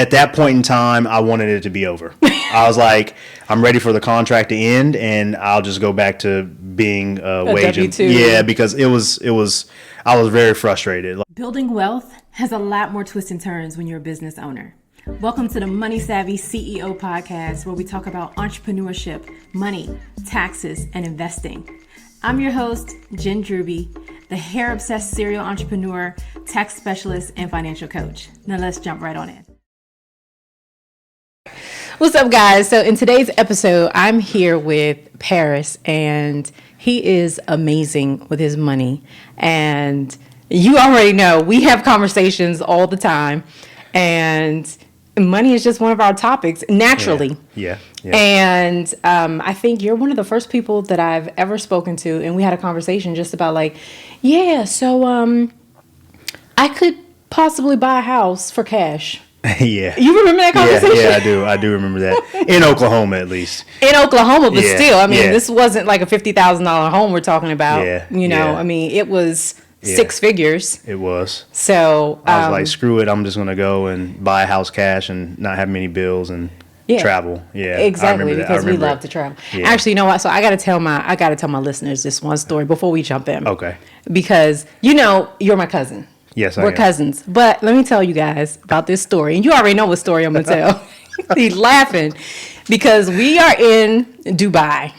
at that point in time, I wanted it to be over. I was like, I'm ready for the contract to end, and I'll just go back to being a wage. Yeah, because I was very frustrated. Building wealth has a lot more twists and turns when you're a business owner. Welcome to the Money Savvy CEO podcast, where we talk about entrepreneurship, money, taxes, and investing. I'm your host, Jen Druby, the hair-obsessed serial entrepreneur, tax specialist, and financial coach. Now let's jump right on in. What's up, guys? So in today's episode, I'm here with Parris, and he is amazing with his money. And you already know we have conversations all the time, and money is just one of our topics naturally. Yeah. And I think you're one of the first people that I've ever spoken to, and we had a conversation just about I could possibly buy a house for cash. Yeah. You remember that conversation? Yeah, I do remember that. In Oklahoma, at least. In Oklahoma, but still, this wasn't like a $50,000 home we're talking about. It was six figures. It was. So I was like, screw it. I'm just going to go and buy a house cash and not have many bills and travel. Yeah, exactly. Because we love to travel. Yeah. Actually, you know what? So I got to tell my listeners this one story before we jump in. Okay. Because you're my cousin. Yes, we're cousins. But let me tell you guys about this story, and you already know what story I'm gonna tell. He's laughing because we are in Dubai.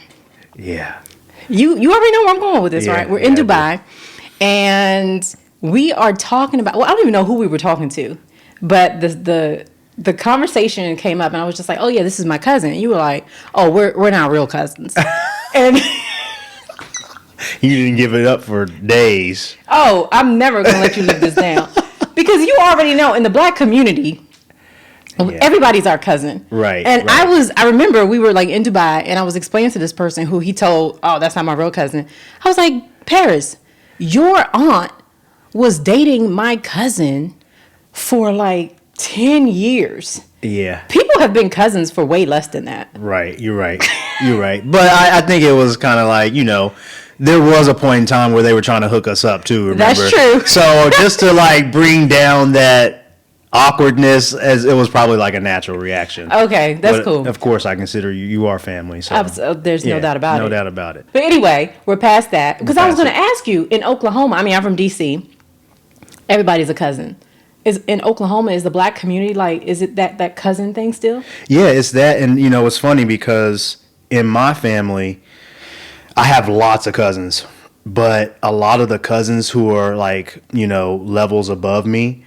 Yeah. You already know where I'm going with this, right? We're in Dubai. And we are talking about, I don't even know who we were talking to, but the conversation came up, and I was just like, oh yeah, this is my cousin. And you were like, oh, we're not real cousins. And you didn't give it up for days. Oh, I'm never going to let you live this down. Because you already know, in the black community, everybody's our cousin. Right. And I remember we were like in Dubai, and I was explaining to this person who he told, oh, that's not my real cousin. I was like, Parris, your aunt was dating my cousin for like 10 years. Yeah. People have been cousins for way less than that. Right. You're right. But I think it was kind of like, there was a point in time where they were trying to hook us up too, remember? That's true. So just to bring down that awkwardness, as it was probably like a natural reaction. Okay, that's cool. Of course, I consider you are family. So there's no doubt about it. No doubt about it. But anyway, we're past that. Because I was going to ask you, in Oklahoma, I'm from D.C., everybody's a cousin. In Oklahoma, is the black community, is it that cousin thing still? Yeah, it's that. And, it's funny because in my family, I have lots of cousins, but a lot of the cousins who are levels above me,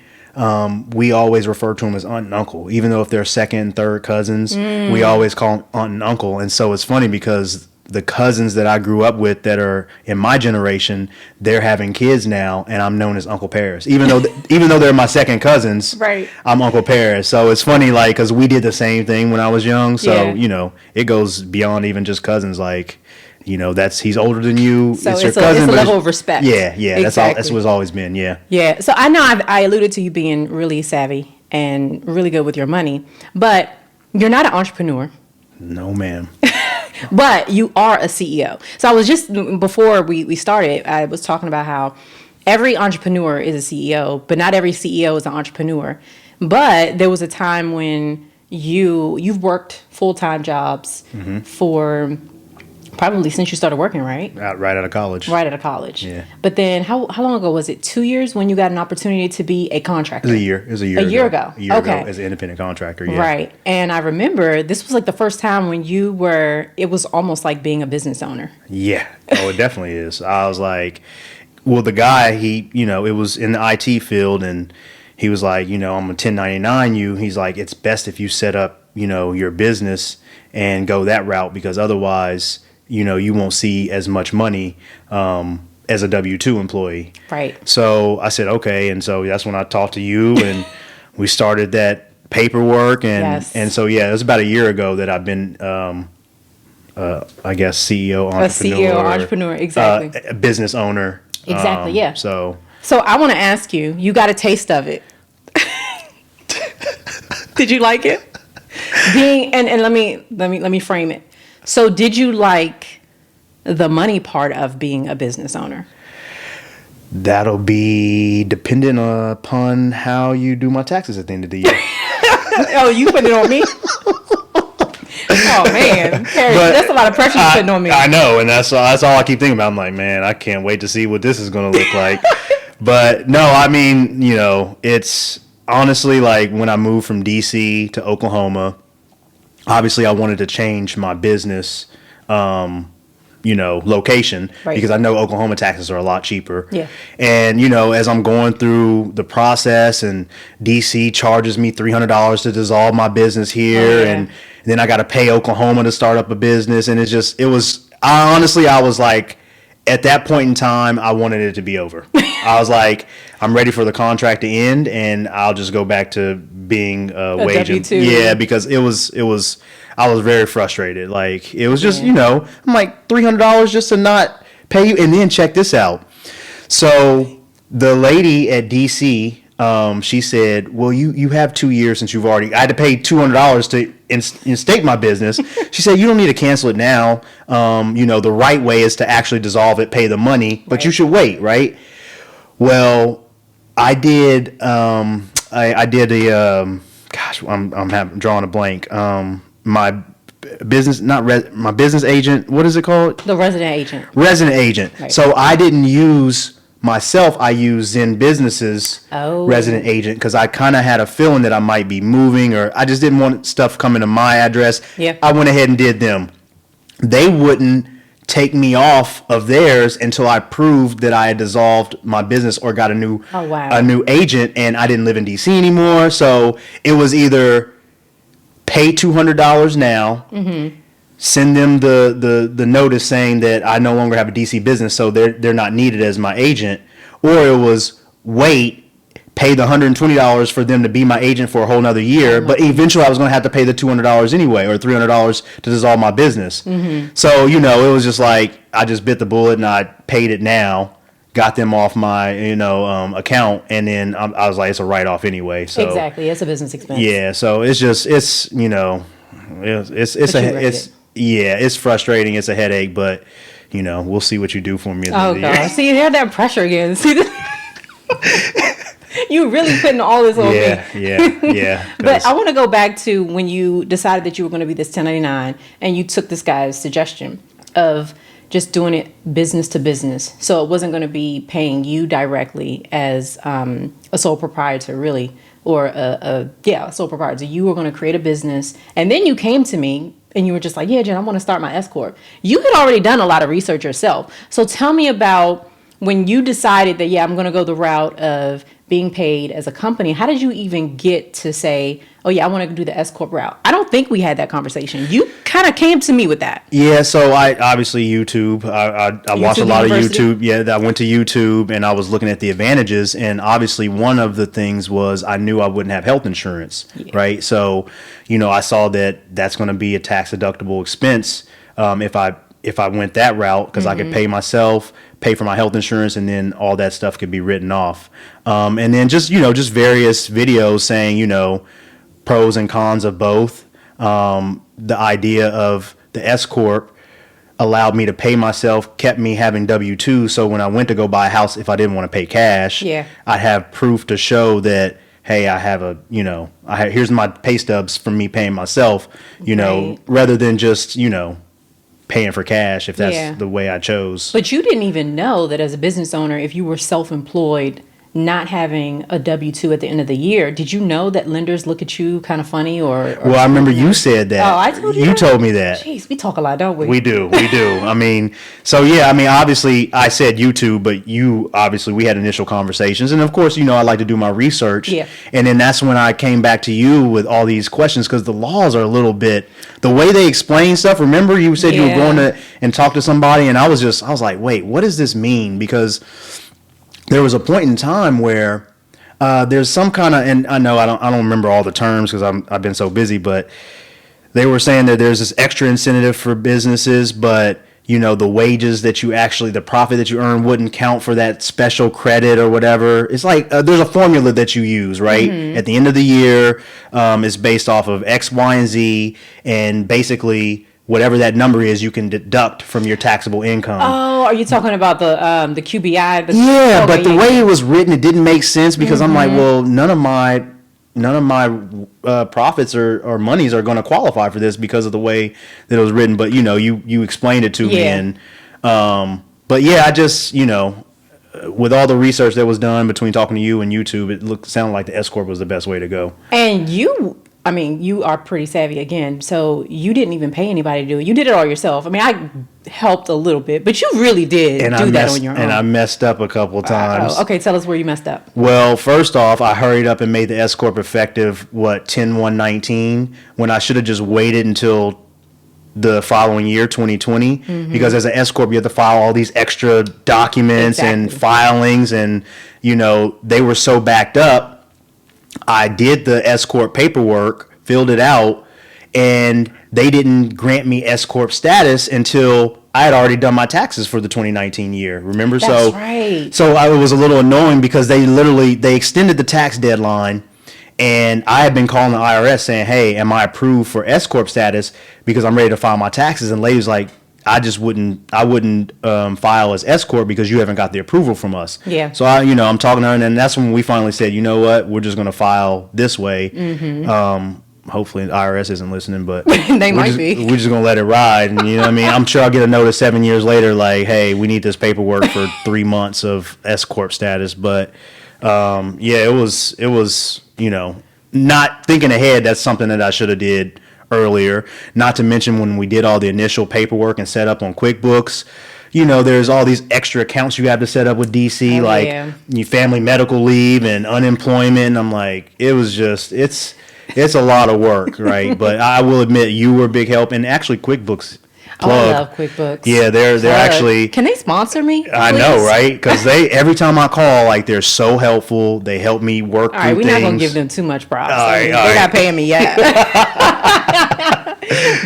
we always refer to them as aunt and uncle. Even though if they're second and third cousins, we always call them aunt and uncle. And so it's funny because the cousins that I grew up with that are in my generation, they're having kids now, and I'm known as Uncle Parris. Even though they're my second cousins, right? I'm Uncle Parris. So it's funny, because we did the same thing when I was young. So it goes beyond even just cousins. He's older than you. So it's your cousin. It's a level of respect. Yeah. Exactly. That's what it's always been. Yeah. Yeah. So I know I alluded to you being really savvy and really good with your money, but you're not an entrepreneur. No, ma'am. But you are a CEO. So I was just, before we started, I was talking about how every entrepreneur is a CEO, but not every CEO is an entrepreneur. But there was a time when you've worked full-time jobs for probably since you started working, right? Right out of college. Right out of college. Yeah. But then how long ago was it? 2 years when you got an opportunity to be a contractor? It was a year. A year ago. A year ago as an independent contractor. Yeah. Right. And I remember this was the first time when it was almost like being a business owner. Yeah. Oh, it definitely is. I was like, well, the guy, it was in the IT field, and he was like, I'm a 1099 you. He's like, it's best if you set up, your business and go that route, because otherwise, you won't see as much money as a W-2 employee. Right. So I said, okay. And so that's when I talked to you, and we started that paperwork. And so, it was about a year ago that I've been, I guess, CEO, entrepreneur. A CEO, entrepreneur, exactly. A business owner. Exactly, yeah. So I want to ask you got a taste of it. Did you like it? And let me frame it. So did you like the money part of being a business owner? That'll be dependent upon how you do my taxes at the end of the year. Oh, you putting it on me? Oh man, Parris, that's a lot of pressure you're putting on me. I know, and that's all I keep thinking about. I'm like, man, I can't wait to see what this is going to look like. But no, I mean, it's honestly like when I moved from DC to Oklahoma, obviously I wanted to change my business, location, right, because I know Oklahoma taxes are a lot cheaper. Yeah. And, as I'm going through the process and DC charges me $300 to dissolve my business here. And then I got to pay Oklahoma to start up a business. And I was like, at that point in time, I wanted it to be over. I was like, I'm ready for the contract to end, and I'll just go back to being a wage. W-2. Yeah, because I was very frustrated. Like, it was just, I'm like, $300 just to not pay you. And then check this out. So the lady at DC, she said, well, you have 2 years since I had to pay $200 to instate my business. She said, you don't need to cancel it now. The right way is to actually dissolve it, pay the money, but you should wait, right? Well, I did, I did I'm drawing a blank. My business, my business agent, what is it called? The resident agent. Resident agent. Right. So I didn't use myself, I used Zen Business's resident agent because I kind of had a feeling that I might be moving, or I just didn't want stuff coming to my address. Yeah. I went ahead and did them. They wouldn't take me off of theirs until I proved that I had dissolved my business or got a new agent, and I didn't live in DC anymore. So it was either pay $200 now, send them the notice saying that I no longer have a DC business, so they're not needed as my agent, or it was wait, pay the $120 for them to be my agent for a whole nother year, but eventually I was going to have to pay the $200 anyway, or $300 to dissolve my business. So it was just like I just bit the bullet and I paid it now, got them off my account, and then I was like, it's a write-off anyway. So exactly, it's a business expense. Yeah, so it's frustrating. It's a headache, but we'll see what you do for me. Oh God! See, you had that pressure again. See, you really putting all this on me. Yeah. But I want to go back to when you decided that you were going to be this 1099, and you took this guy's suggestion of just doing it business to business. So it wasn't going to be paying you directly as a sole proprietor, really, or a sole proprietor. You were going to create a business, and then you came to me and you were just like, yeah, Jen, I want to start my S Corp. You had already done a lot of research yourself. So tell me about when you decided that, I'm going to go the route of being paid as a company. How did you even get to say, oh yeah, I want to do the S Corp route? I don't think we had that conversation. You kind of came to me with that. Yeah, so I obviously YouTube. I watched a lot of YouTube. Yeah, I went to YouTube and I was looking at the advantages, and obviously one of the things was I knew I wouldn't have health insurance, right? So, I saw that that's going to be a tax deductible expense if I went that route, because I could pay myself, pay for my health insurance, and then all that stuff could be written off. And then just various videos saying, pros and cons of both. The idea of the S Corp allowed me to pay myself, kept me having W-2. So when I went to go buy a house, if I didn't want to pay cash, I'd have proof to show that, hey, I have here's my pay stubs from me paying myself, rather than just, paying for cash if that's the way I chose. But you didn't even know that as a business owner, if you were self-employed, not having a W-2 at the end of the year, did you know that lenders look at you kind of funny or well, I remember you said that. Oh, I told you. You told me that. Jeez, we talk a lot, don't we? We do. I mean, so obviously I said YouTube, but we had initial conversations, and of course, I like to do my research. Yeah. And then that's when I came back to you with all these questions, because the laws are a little bit, the way they explain stuff. Remember you said you were going to and talk to somebody, and I was like, wait, what does this mean? Because there was a point in time where there's some kind of, and I know I don't remember all the terms because I've been so busy, but they were saying that there's this extra incentive for businesses, but the wages that the profit that you earn wouldn't count for that special credit or whatever. It's like there's a formula that you use, right? At the end of the year, it's based off of X, Y, and Z, and basically whatever that number is, you can deduct from your taxable income. Oh, are you talking about the QBI? But the way it was written, it didn't make sense, because I'm like, well, none of my profits or monies are going to qualify for this because of the way that it was written. But you explained it to me, and but yeah, I just with all the research that was done between talking to you and YouTube, it sounded like the S corp was the best way to go. And you are pretty savvy again. So you didn't even pay anybody to do it. You did it all yourself. I mean, I helped a little bit, but you really did that on your own. And I messed up a couple times. Okay, tell us where you messed up. Well, first off, I hurried up and made the S corp effective 10/1/19 when I should have just waited until the following year, 2020, because as an S corp you have to file all these extra documents and filings, and they were so backed up. I did the S corp paperwork, filled it out, and they didn't grant me S corp status until I had already done my taxes for the 2019 year. Remember? That's right. So it was a little annoying because they extended the tax deadline. And I had been calling the IRS saying, hey, am I approved for S corp status because I'm ready to file my taxes? And lady's like, I wouldn't file as S corp because you haven't got the approval from us. Yeah. So I'm talking to her, and then that's when we finally said, you know what, we're just going to file this way. Hopefully the IRS isn't listening, but they might be. We're just going to let it ride. And you know what I mean? I'm sure I'll get a notice 7 years later like, hey, we need this paperwork for 3 months of S corp status. But it was not thinking ahead. That's something that I should have did earlier. Not to mention when we did all the initial paperwork and set up on QuickBooks, there's all these extra accounts you have to set up with DC, your family medical leave and unemployment. I'm like, it's a lot of work, right? But I will admit you were a big help, and actually QuickBooks. Plug. I love QuickBooks. Yeah, they're actually. Can they sponsor me? Please? I know, right? Because every time I call, they're so helpful. They help me work through things. We're not gonna give them too much props. They're not paying me yet.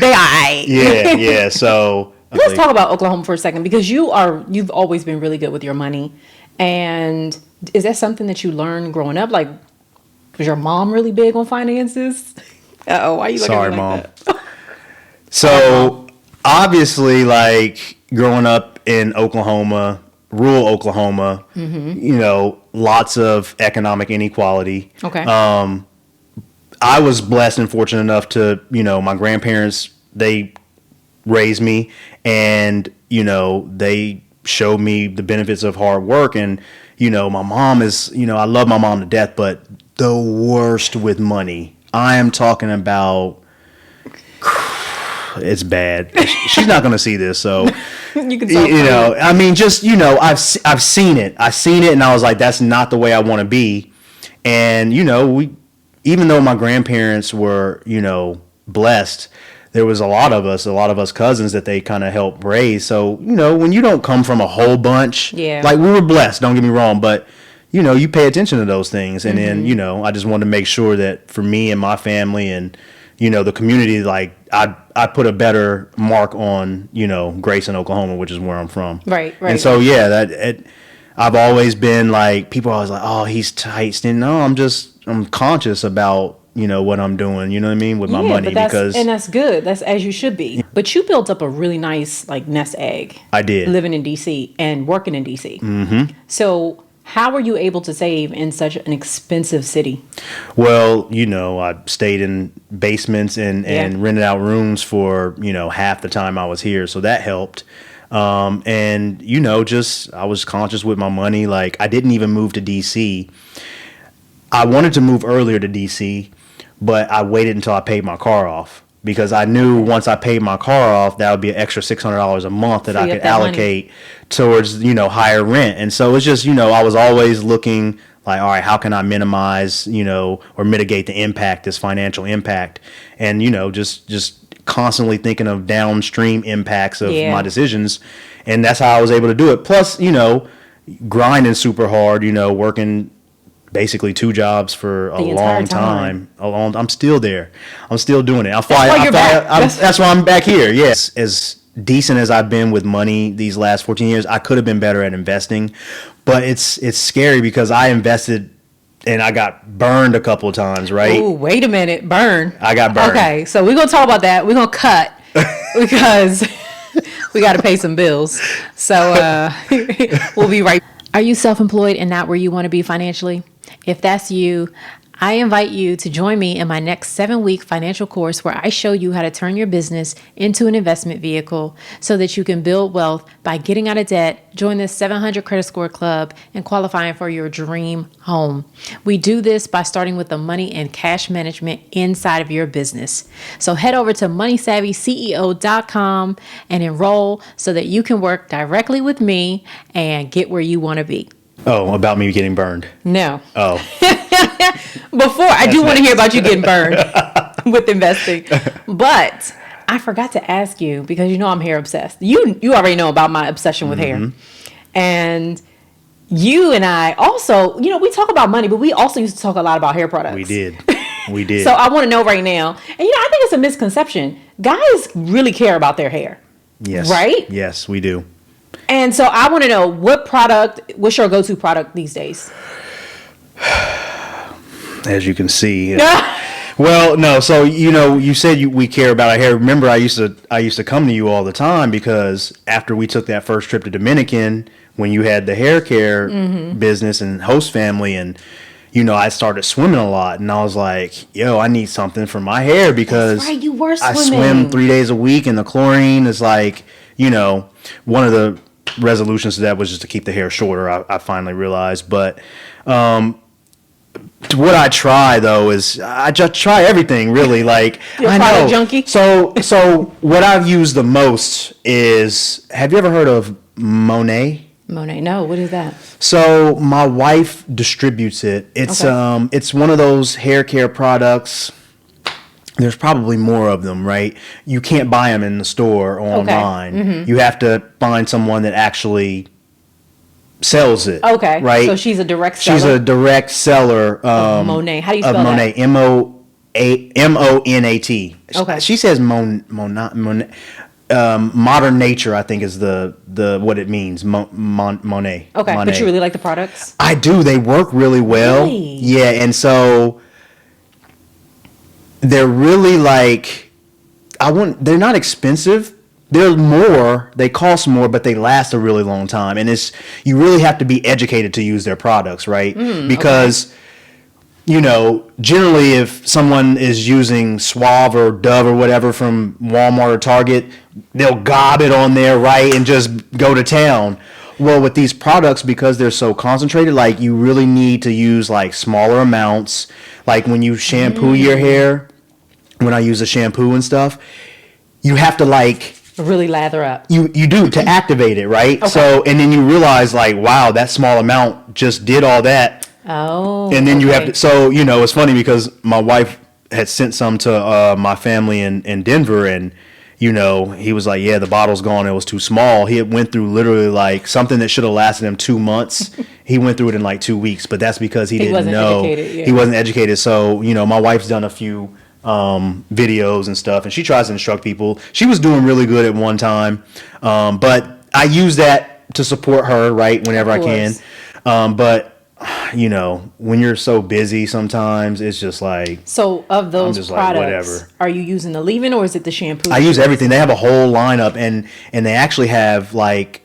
They all right. Yeah. So let's talk about Oklahoma for a second, because you've always been really good with your money. And is that something that you learned growing up? Like, was your mom really big on finances? Why are you looking at me like that? So. Obviously, growing up in Oklahoma, rural Oklahoma, lots of economic inequality. Okay. I was blessed and fortunate enough to, my grandparents, they raised me, and, they showed me the benefits of hard work. And, my mom is, I love my mom to death, but the worst with money. I am talking about... It's bad. She's not going to see this, so you can I mean, just I've seen it. I've seen it, and I was like, that's not the way I want to be. And even though my grandparents were blessed, there was a lot of us cousins that they kind of helped raise. So when you don't come from a whole bunch, we were blessed. Don't get me wrong, but you pay attention to those things, and then I just wanted to make sure that for me and my family and the community, I put a better mark on, Grayson, Oklahoma, which is where I'm from. Right. And so, I've always been people are always like, oh, he's tight. No, I'm conscious about, what I'm doing, you know what I mean, with my money. And that's good. That's as you should be. But you built up a really nice, nest egg. I did. Living in D.C. and working in D.C. Mm-hmm. So how were you able to save in such an expensive city? Well, I stayed in basements and rented out rooms for, half the time I was here. So that helped. And, I was conscious with my money. I didn't even move to D.C. I wanted to move earlier to D.C., but I waited until I paid my car off. Because I knew once I paid my car off, that would be an extra $600 a month that I could allocate towards, higher rent. And so it's just, I was always looking all right, how can I minimize, or mitigate the impact, this financial impact? And, just constantly thinking of downstream impacts of my decisions. And that's how I was able to do it. Plus, grinding super hard, working basically 2 jobs for a long time. I'm still there. I'm still doing it. That's why I'm back here. Yes. As decent as I've been with money these last 14 years, I could have been better at investing, but it's scary because I invested and I got burned a couple of times, right? Oh, wait a minute. Burn. I got burned. Okay. So we're going to talk about that. We're going to cut because we got to pay some bills. So we'll be right. Are you self-employed and not where you want to be financially? If that's you, I invite you to join me in my next 7-week financial course where I show you how to turn your business into an investment vehicle so that you can build wealth by getting out of debt, join the 700 credit score club, and qualifying for your dream home. We do this by starting with the money and cash management inside of your business. So head over to moneysavvyceo.com and enroll so that you can work directly with me and get where you want to be. Oh, about me getting burned. No. Oh. Before, I do want to hear about you getting burned with investing. But I forgot to ask you, because you know I'm hair obsessed. You already know about my obsession with hair. And you and I also, we talk about money, but we also used to talk a lot about hair products. We did. We did. So I want to know right now. And I think it's a misconception. Guys really care about their hair. Yes. Right? Yes, we do. And so I want to know what's your go-to product these days? As you can see. Well, no. So, you said we care about our hair. Remember, I used to come to you all the time because after we took that first trip to Dominican, when you had the hair care business and host family, and I started swimming a lot, and I was like, yo, I need something for my hair because that's right, you were swimming. I swim 3 days a week, and the chlorine is like, one of the resolutions to that was just to keep the hair shorter. I finally realized, but what I try though is I just try everything really. Like You're a product junkie. So what I've used the most is, have you ever heard of Monet? Monet, no. What is that? So my wife distributes it. It's Okay. It's one of those hair care products. There's probably more of them, right? You can't buy them in the store or online. You have to find someone that actually sells it. Okay. Right? So she's a direct seller? She's a direct seller. Of Monet. How do you spell of Monet. that? Monat. Okay. She says Monet. Modern nature, I think, is the what it means. Monet. Okay. Monet. But you really like the products? I do. They work really well. Really? Yeah, and so they're really like, they're not expensive. They cost more, but they last a really long time. And you really have to be educated to use their products, right? Because, generally if someone is using Suave or Dove or whatever from Walmart or Target, they'll gob it on there, right? And just go to town. Well, with these products, because they're so concentrated, like you really need to use like smaller amounts. Like when you shampoo your hair, when I use a shampoo and stuff, you have to like really lather up. You do to activate it, right? Okay. So, and then you realize like, wow, that small amount just did all that. Oh. And then you have to. So it's funny because my wife had sent some to my family in Denver, and he was like, yeah, the bottle's gone. It was too small. He went through literally like something that should have lasted him 2 months. He went through it in like 2 weeks, but that's because he didn't know. Educated, yeah. He wasn't educated. So my wife's done a few videos and stuff, and she tries to instruct people. She was doing really good at one time, but I use that to support her, right, whenever I can. But when you're so busy, sometimes it's just like. So of those products, like, whatever. Are you using the leave-in or is it the shampoo? I use everything. They have a whole lineup, and they actually have lineups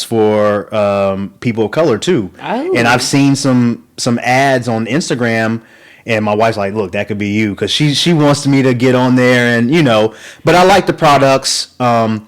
for people of color too. Oh. And I've seen some ads on Instagram. And my wife's like, look, that could be you. Because she wants me to get on there and, But I like the products. Ulta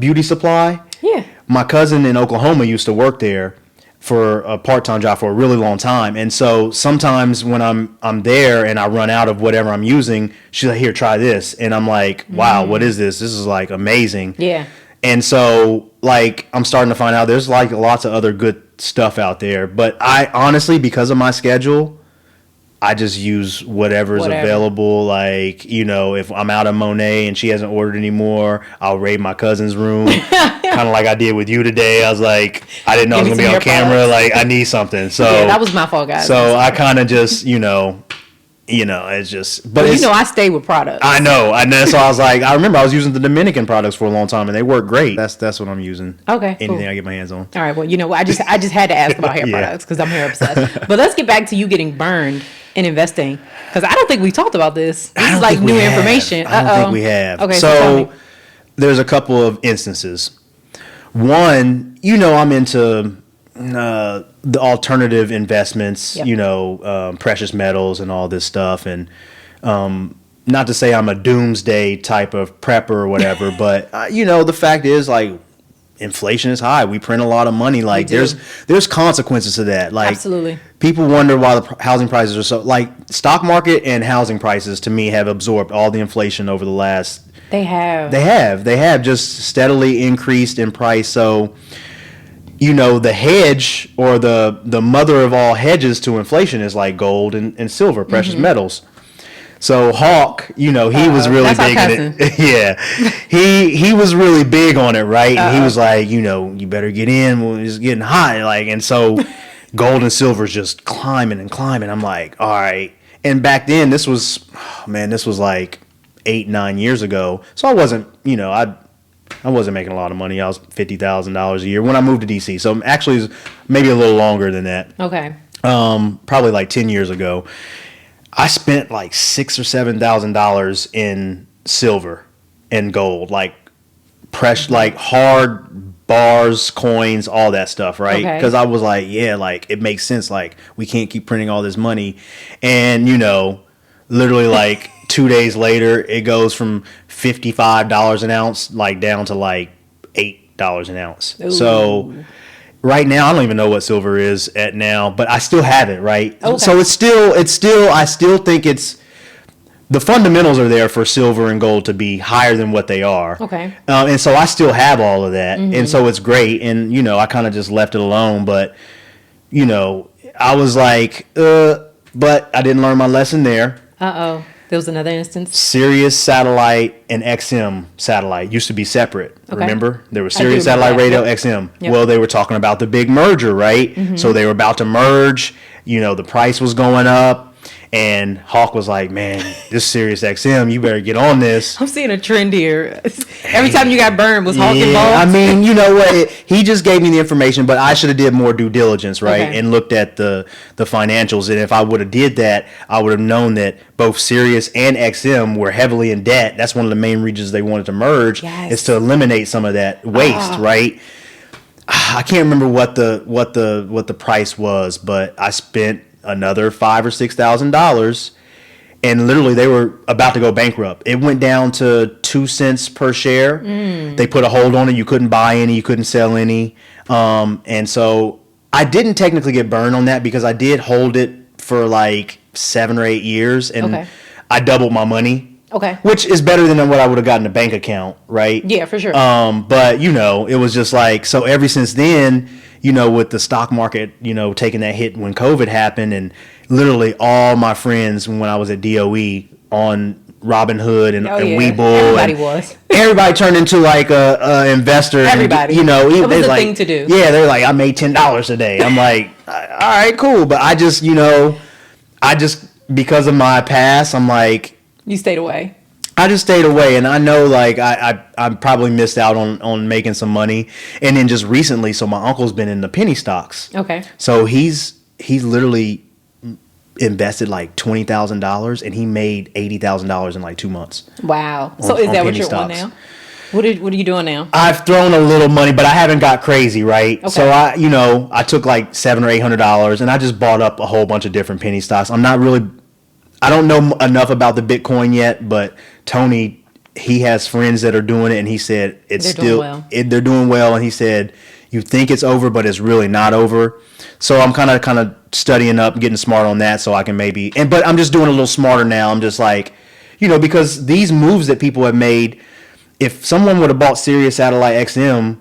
Beauty Supply. Yeah. My cousin in Oklahoma used to work there for a part-time job for a really long time. And so sometimes when I'm there and I run out of whatever I'm using, she's like, here, try this. And I'm like, wow, what is this? This is like amazing. Yeah. And so like I'm starting to find out there's like lots of other good stuff out there, but I honestly, because of my schedule, I just use whatever's available. Like, if I'm out of Monet and she hasn't ordered anymore, I'll raid my cousin's room. Kind of like I did with you today. I was like, I didn't know I was going to be on camera. Products. Like, I need something. So yeah, that was my fault, guys. So I kind of just, it's just, but I stay with products. I know. And then, so I was like, I remember I was using the Dominican products for a long time and they work great. That's what I'm using. Okay. Anything cool. I get my hands on. All right. Well, I just had to ask about hair products because I'm hair obsessed. But let's get back to you getting burned in investing, because I don't think we talked about this. This is like new information. I don't think we have. Okay. So there's a couple of instances. One, I'm into the alternative investments, Yep. precious metals and all this stuff. And not to say I'm a doomsday type of prepper or whatever, but the fact is, like, inflation is high. We print a lot of money. Like, there's consequences to that. Like, Absolutely. People wonder why the housing prices are so, like, stock market and housing prices to me have absorbed all the inflation over the last. They have. They have just steadily increased in price. So, the hedge, or the mother of all hedges to inflation, is like gold and silver, precious metals. So Hawk, he was really that's our big in it. Yeah. He was really big on it, right? And he was like, you better get in when it's getting hot. Like, and so gold and silver is just climbing and climbing. I'm like, all right. And back then, this was like 8-9 years ago. So I wasn't, I wasn't making a lot of money. I was $50,000 a year when I moved to DC. So actually, it was maybe a little longer than that. Okay. Probably like 10 years ago. I spent like $6,000 or $7,000 in silver and gold, like like hard bars, coins, all that stuff, right? Okay. Because I was like, yeah, like it makes sense. Like, we can't keep printing all this money, and literally like 2 days later, it goes from $55 an ounce like down to like $8 an ounce. Ooh. So right now, I don't even know what silver is at now, but I still have it, right? Okay. So I still think the fundamentals are there for silver and gold to be higher than what they are. Okay. And so I still have all of that. And so it's great. And, I kind of just left it alone. But, I was like, but I didn't learn my lesson there. Uh-oh. There was another instance. Sirius satellite and XM satellite used to be separate. Okay. Remember? There was I do Sirius remember satellite that. radio, Yep. XM. Yep. Well, they were talking about the big merger, right? So they were about to merge. The price was going up. And Hawk was like, man, this Sirius XM, you better get on this. I'm seeing a trend here. Every time you got burned, was Hawk involved? I mean, you know what? He just gave me the information, but I should have did more due diligence, right? Okay. And looked at the financials. And if I would have did that, I would have known that both Sirius and XM were heavily in debt. That's one of the main reasons they wanted to merge, Yes. is to eliminate some of that waste, right? I can't remember what the price was, but I spent another $5,000 or $6,000, and literally they were about to go bankrupt. It went down to 2 cents per share. They put a hold on it. You couldn't buy any, you couldn't sell any, and so I didn't technically get burned on that because I did hold it for like 7 or 8 years, and Okay. I doubled my money. Okay. Which is better than what I would have gotten in a bank account, right? Yeah, for sure. But it was just like, so ever since then, with the stock market, taking that hit when COVID happened, and literally all my friends when I was at DOE on Robinhood and Webull, everybody turned into like a investor. Everybody. And, it was a like, thing to do. Yeah, they're like, I made $10 a day. I'm like, all right, cool. But I just, because of my past, I'm like, You stayed away. I just stayed away, and I know like I probably missed out on making some money. And then just recently, so my uncle's been in the penny stocks. Okay. So he's literally invested like $20,000, and he made $80,000 in like 2 months. Wow. So is that what you're on now? What are you doing now? I've thrown a little money, but I haven't got crazy, right? Okay. So I took like $700 or $800, and I just bought up a whole bunch of different penny stocks. I don't know enough about the Bitcoin yet, but Tony, he has friends that are doing it, and he said they're doing well, and he said you think it's over, but it's really not over. So I'm kind of studying up, getting smart on that, so I can but I'm just doing a little smarter now. I'm just like, because these moves that people have made, if someone would have bought Sirius Satellite XM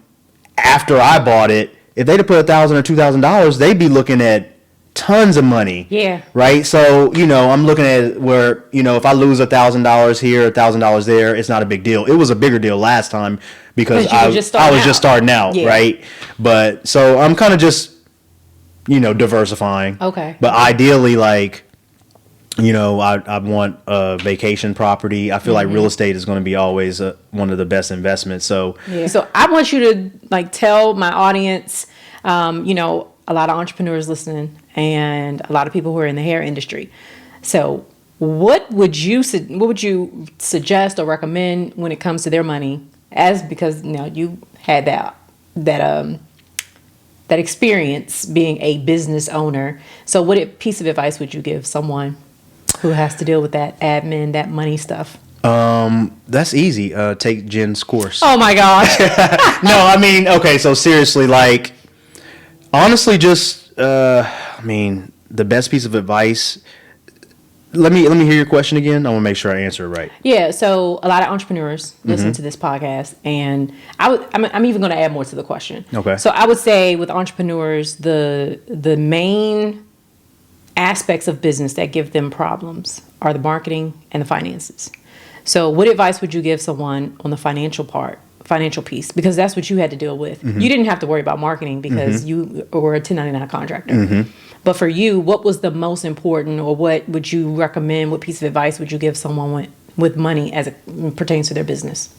after I bought it, if they'd have put $1,000 or $2,000, they'd be looking at tons of money. Yeah. Right. So, I'm looking at where, if I lose $1,000 here, $1,000 there, it's not a big deal. It was a bigger deal last time because I was just starting out. Yeah. Right. But so I'm kind of just, diversifying. Okay. But ideally, like, I want a vacation property. I feel like real estate is going to be always one of the best investments. So, yeah. So I want you to like tell my audience, a lot of entrepreneurs listening and a lot of people who are in the hair industry. So what would you suggest or recommend when it comes to their money, because you had that that experience being a business owner. So what piece of advice would you give someone who has to deal with that admin, that money stuff? That's easy. Take Jen's course. Oh my gosh. No, I mean, okay, so seriously, like, honestly, just, I mean, the best piece of advice. Let me hear your question again. I want to make sure I answer it right. Yeah, so a lot of entrepreneurs listen to this podcast, and I'm even going to add more to the question. Okay. So I would say with entrepreneurs, the main aspects of business that give them problems are the marketing and the finances. So what advice would you give someone on the financial piece? Because that's what you had to deal with. You didn't have to worry about marketing because you were a 1099 contractor. But for you, what was the most important, or what would you recommend? What piece of advice would you give someone with money as it pertains to their business?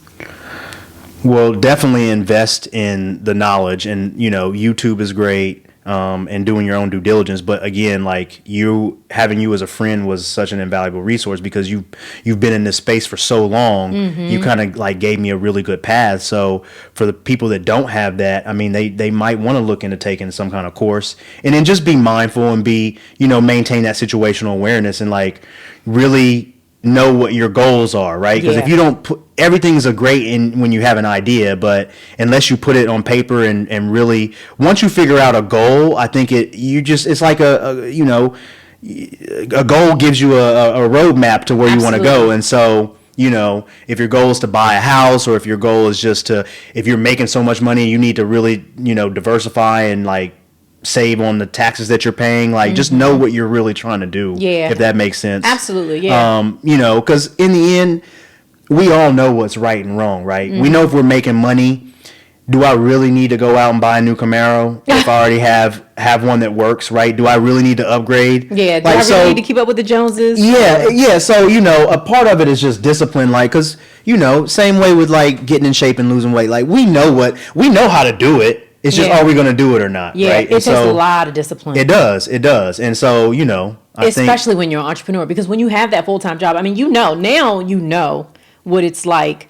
Well, definitely invest in the knowledge, and YouTube is great, and doing your own due diligence. But again, like having you as a friend was such an invaluable resource because you've been in this space for so long. You kind of like gave me a really good path. So for the people that don't have that, I mean, they might want to look into taking some kind of course, and then just be mindful and maintain that situational awareness and like really know what your goals are, right? Because if you don't put everything's a great when you have an idea, but unless you put it on paper and really once you figure out a goal, I think it's like a goal gives you a roadmap to where you want to go. And so if your goal is to buy a house, or if your goal is just if you're making so much money, you need to really diversify and like save on the taxes that you're paying, like just know what you're really trying to do, if that makes sense. Absolutely. Because in the end we all know what's right and wrong, right? We know if we're making money, do I really need to go out and buy a new Camaro if I already have one that works, right? Do I really need to upgrade? Do I really need to keep up with the Joneses? So a part of it is just discipline, like, because same way with like getting in shape and losing weight, like we know how to do it. It's just, are we going to do it or not? Right? It takes a lot of discipline. It does. And so, especially when you're an entrepreneur, because when you have that full-time job, I mean, now what it's like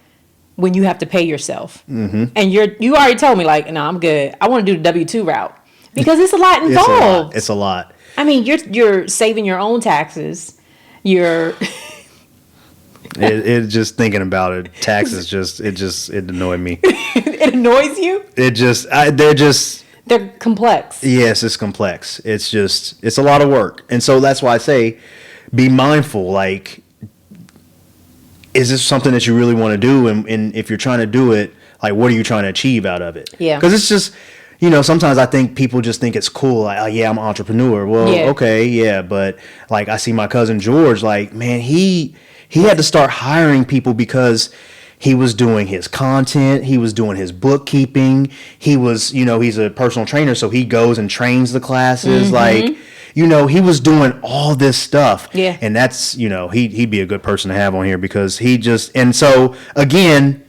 when you have to pay yourself. And you already told me, like, no, I'm good. I want to do the W-2 route because it's a lot involved. It's a lot. I mean, you're saving your own taxes. You're... It just thinking about it, taxes it annoyed me. It annoys you? They're complex. Yes, it's complex. It's a lot of work. And so that's why I say be mindful. Like, is this something that you really want to do? And if you're trying to do it, like, what are you trying to achieve out of it? Yeah. Because it's just, sometimes I think people just think it's cool. Like, oh, yeah, I'm an entrepreneur. Well, okay, yeah. But, like, I see my cousin George, like, man, he had to start hiring people because he was doing his content. He was doing his bookkeeping. He was, he's a personal trainer, so he goes and trains the classes. Like, he was doing all this stuff. Yeah. And that's, he'd be a good person to have on here because and so, again.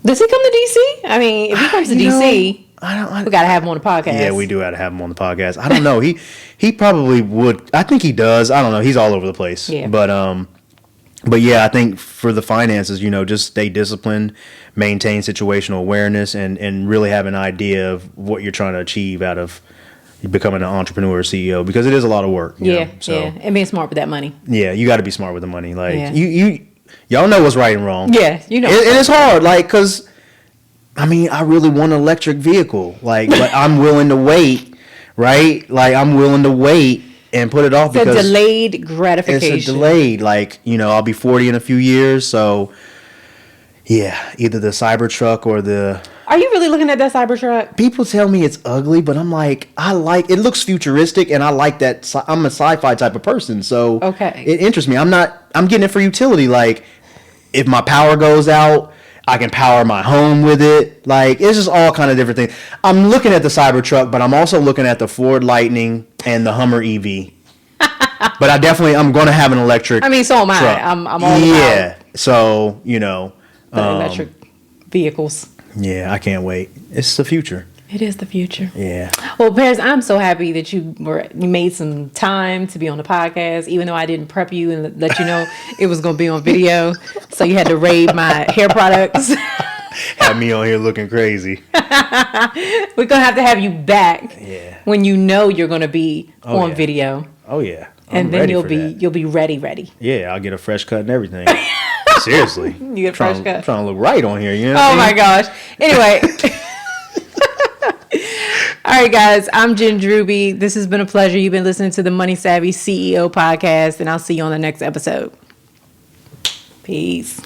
Does he come to DC? I mean, if he comes to DC, we got to have him on the podcast. Yeah, we do have to have him on the podcast. I don't know. He probably would. I think he does. I don't know. He's all over the place. Yeah. But yeah, I think for the finances, just stay disciplined, maintain situational awareness, and really have an idea of what you're trying to achieve out of becoming an entrepreneur or CEO, because it is a lot of work. And being smart with that money. Yeah, you got to be smart with the money. Like y'all know what's right and wrong. Yeah, and it's hard, like, because I mean, I really want an electric vehicle, like, but I'm willing to wait, right? Like, I'm willing to wait and put it off because it's a delayed gratification. It's a delayed, like, I'll be 40 in a few years, so yeah, either the Cybertruck or the... Are you really looking at that Cybertruck? People tell me it's ugly, but I'm like, it looks futuristic, and I like that. I'm a sci-fi type of person, so it interests me. I'm getting it for utility. Like, if my power goes out, I can power my home with it. Like, it's just all kind of different things. I'm looking at the Cybertruck, but I'm also looking at the Ford Lightning and the Hummer EV. But I'm going to have an electric. I mean, so am I. Truck. I'm all about. So the electric vehicles. Yeah, I can't wait. It's the future. It is the future. Yeah. Well, Parris, I'm so happy that you made some time to be on the podcast, even though I didn't prep you and let you know it was going to be on video. So you had to raid my hair products. Have me on here looking crazy. We're gonna have to have you back. Yeah. When you know you're gonna be on yeah. video. Oh yeah. And then you'll be ready. Yeah, I'll get a fresh cut and everything. Seriously. You get a fresh cut. I'm trying to look right on here, you know? Oh my gosh. Anyway. All right, guys. I'm Jen Druby. This has been a pleasure. You've been listening to the Money Savvy CEO podcast, and I'll see you on the next episode. Peace.